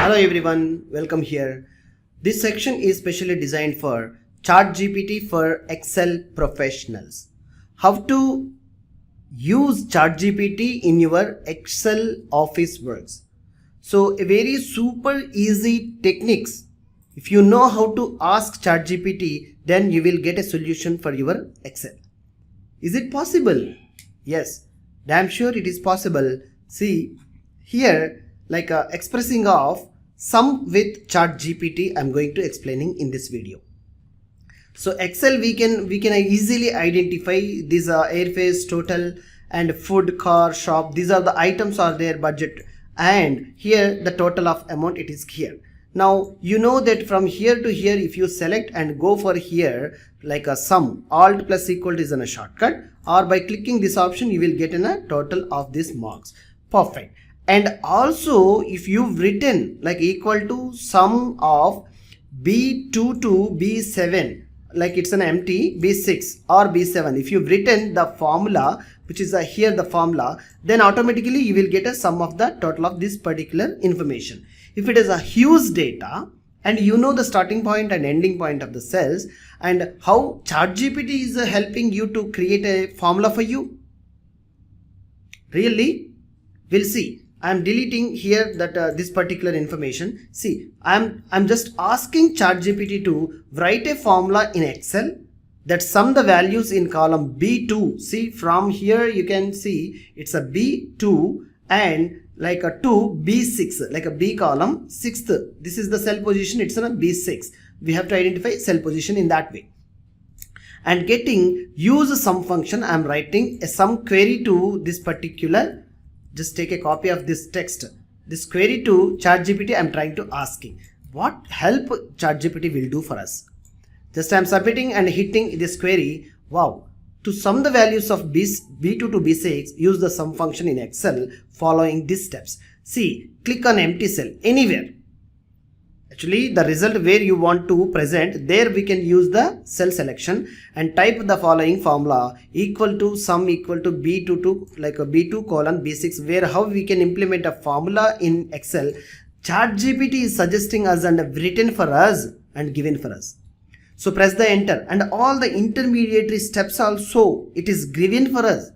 Hello everyone, welcome here. This section is specially designed for ChatGPT for Excel professionals. How to use ChatGPT in your Excel office works. So a very super easy techniques. If you know how to ask ChatGPT, then you will get a solution for your Excel. Is it possible? Yes, damn sure it is possible. See here, like expressing of sum with ChatGPT, I'm going to explaining in this video. So Excel, we can easily identify these airfares, total, and food, car, shop. These are the items are their budget, and here the total of amount it is here. Now you know that from here to here, if you select and go for here like a sum, alt plus equal is in a shortcut, or by clicking this option you will get in a total of these marks. Perfect. And also if you've written like equal to sum of B2 to B7, like it's an empty B6 or B7, if you've written the formula, which is here the formula, then automatically you will get a sum of the total of this particular information. If it is a huge data and you know the starting point and ending point of the cells, and how ChatGPT is helping you to create a formula for you. Really? We'll see. I'm deleting here that this particular information. See, I'm just asking ChatGPT to write a formula in Excel that sum the values in column B2. See, from here you can see it's a B2 and like a 2 B6, like a B column 6th. This is the cell position, it's in a B6. We have to identify cell position in that way. And getting use sum function, I'm writing a sum query to this particular. Just take a copy of this text. This query to ChatGPT, I'm trying to asking. What help ChatGPT will do for us? Just I'm submitting and hitting this query. Wow. To sum the values of B2 to B6, use the sum function in Excel following these steps. See, click on empty cell anywhere. Actually, the result where you want to present, there we can use the cell selection and type the following formula equal to sum equal to B2 to like a B2 colon B6, where how we can implement a formula in Excel. ChatGPT is suggesting us and written for us and given for us. So press the enter and all the intermediary steps also it is given for us.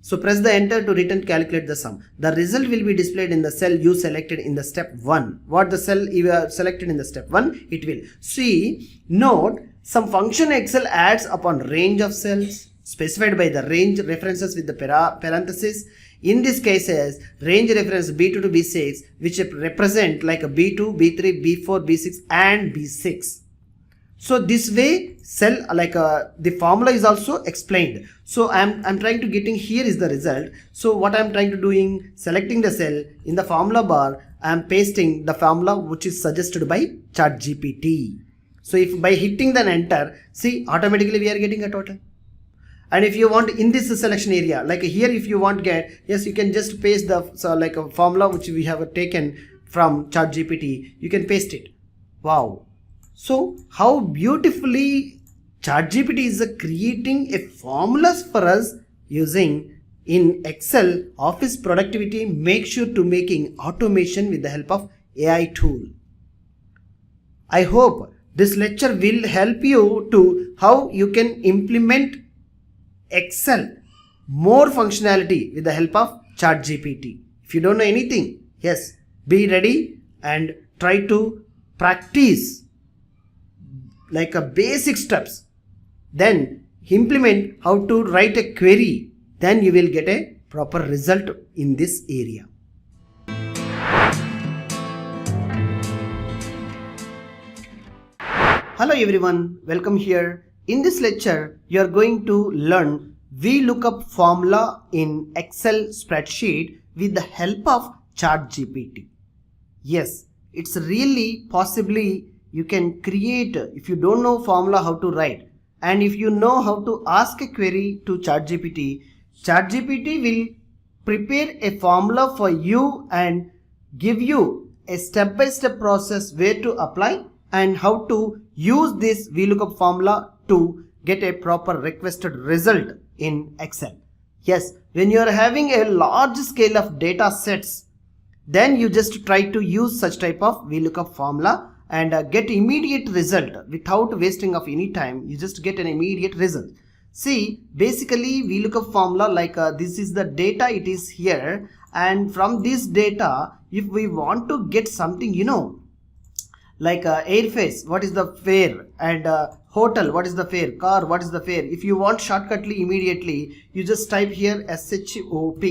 So press the enter to return calculate the sum. The result will be displayed in the cell you selected in the step 1. What the cell you have selected in the step 1, it will. See, note, some function Excel adds upon range of cells specified by the range references with the parenthesis. In this cases, range reference B2 to B6, which represent like a B2, B3, B4, B6 and B6. So this way cell like the formula is also explained. So I'm trying to getting here is the result. So what I'm trying to doing, selecting the cell in the formula bar, I'm pasting the formula which is suggested by ChatGPT. So if by hitting the enter, see automatically we are getting a total. And if you want in this selection area, like here if you want get, yes, you can just paste the like a formula which we have taken from ChatGPT, you can paste it. Wow. So how beautifully ChatGPT is creating a formulas for us using in Excel office productivity. Make sure to making automation with the help of AI tool. I hope this lecture will help you to how you can implement Excel more functionality with the help of ChatGPT. If you don't know anything, yes, be ready and try to practice like a basic steps, then implement how to write a query, then you will get a proper result in this area. Hello everyone, welcome here. In this lecture, you are going to learn VLOOKUP formula in Excel spreadsheet with the help of ChatGPT. Yes, it's really possibly you can create, if you don't know formula how to write, and if you know how to ask a query to ChatGPT, ChatGPT will prepare a formula for you and give you a step-by-step process where to apply and how to use this VLOOKUP formula to get a proper requested result in Excel. Yes, when you are having a large scale of data sets, Then you just try to use such type of VLOOKUP formula and get immediate result without wasting of any time. You just get an immediate result. See, basically VLOOKUP formula, like this is the data, it is here, and from this data, if we want to get something, like airfares, what is the fare, and hotel, what is the fare, car, what is the fare. If you want shortcutly immediately, you just type here SHOP,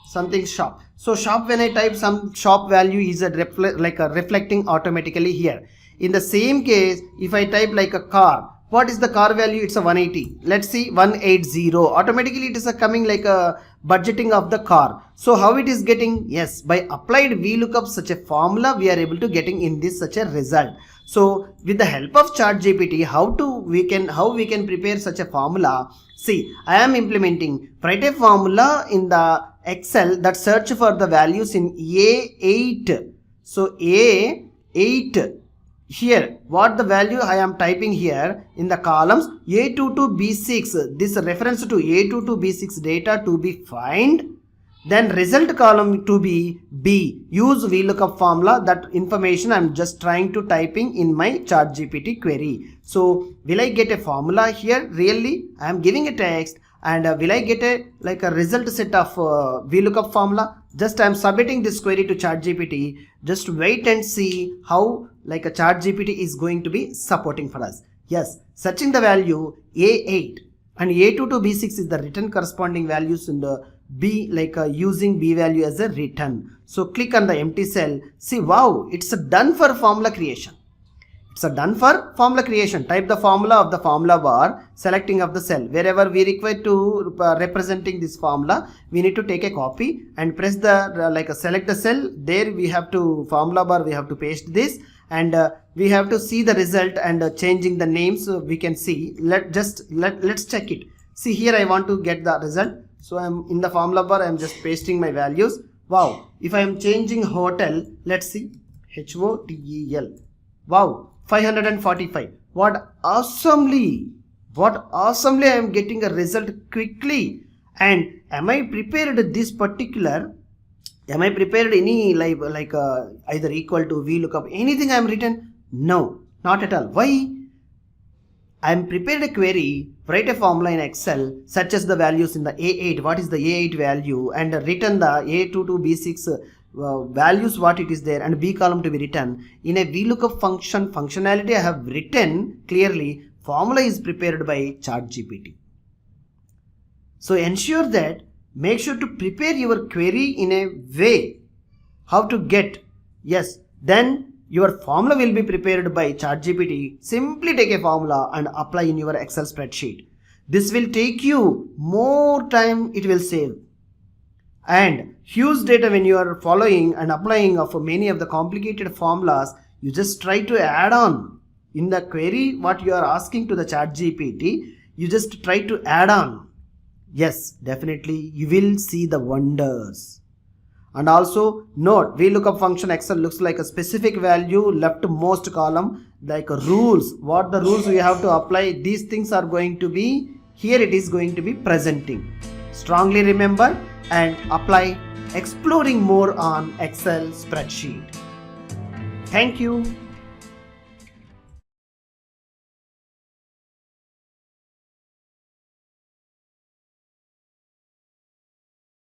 something shop. So shop, when I type some shop value is reflecting automatically here. In the same case, if I type like a car, what is the car value? It's a 180. Let's see, 180. Automatically it is coming like a budgeting of the car. So how it is getting? Yes, by applied VLOOKUP such a formula, we are able to getting in this such a result. So with the help of ChatGPT, how we can prepare such a formula? See, I am implementing, write a formula in the Excel that search for the values in A8. So A8. Here, what the value I am typing here in the columns A2 to B6, this reference to A2 to B6 data to be find, then result column to be B. Use VLOOKUP formula, that information I am just trying to typing in my ChatGPT query. So will I get a formula here? Really, I am giving a text, and will I get a result set of VLOOKUP formula? Just I am submitting this query to ChatGPT. Just wait and see how a ChatGPT is going to be supporting for us. Yes, searching the value A8 and A2 to B6 is the written corresponding values in the B, using B value as a return. So click on the empty cell. See, wow, it's done for formula creation. It's done for formula creation. Type the formula of the formula bar, selecting of the cell. Wherever we require to representing this formula, we need to take a copy and press the select the cell. There we have to formula bar, we have to paste this, and we have to see the result and changing the names. So we can see. Let's check it. See, here I want to get the result. So I'm in the formula bar. I'm just pasting my values. Wow! If I am changing hotel, let's see, HOTEL. Wow! 545. What awesomely I am getting a result quickly. And am I prepared any either equal to VLOOKUP, anything I am written? No, not at all. Why? I am prepared a query, write a formula in Excel, such as the values in the A8, what is the A8 value, and written the A2 to B6 values, what it is there, and B column to be written. In a VLOOKUP functionality I have written clearly, formula is prepared by ChatGPT. So ensure that, make sure to prepare your query in a way, how to get, yes, then your formula will be prepared by ChatGPT. Simply take a formula and apply in your Excel spreadsheet. This will take you more time, it will save. And huge data when you are following and applying of many of the complicated formulas, you just try to add on in the query what you are asking to the ChatGPT, you just try to add on. Yes, definitely you will see the wonders. And also note, VLOOKUP function Excel looks like a specific value, leftmost column, like rules. What the rules we have to apply, these things are going to be, here it is going to be presenting. Strongly remember and apply, exploring more on Excel spreadsheet. Thank you.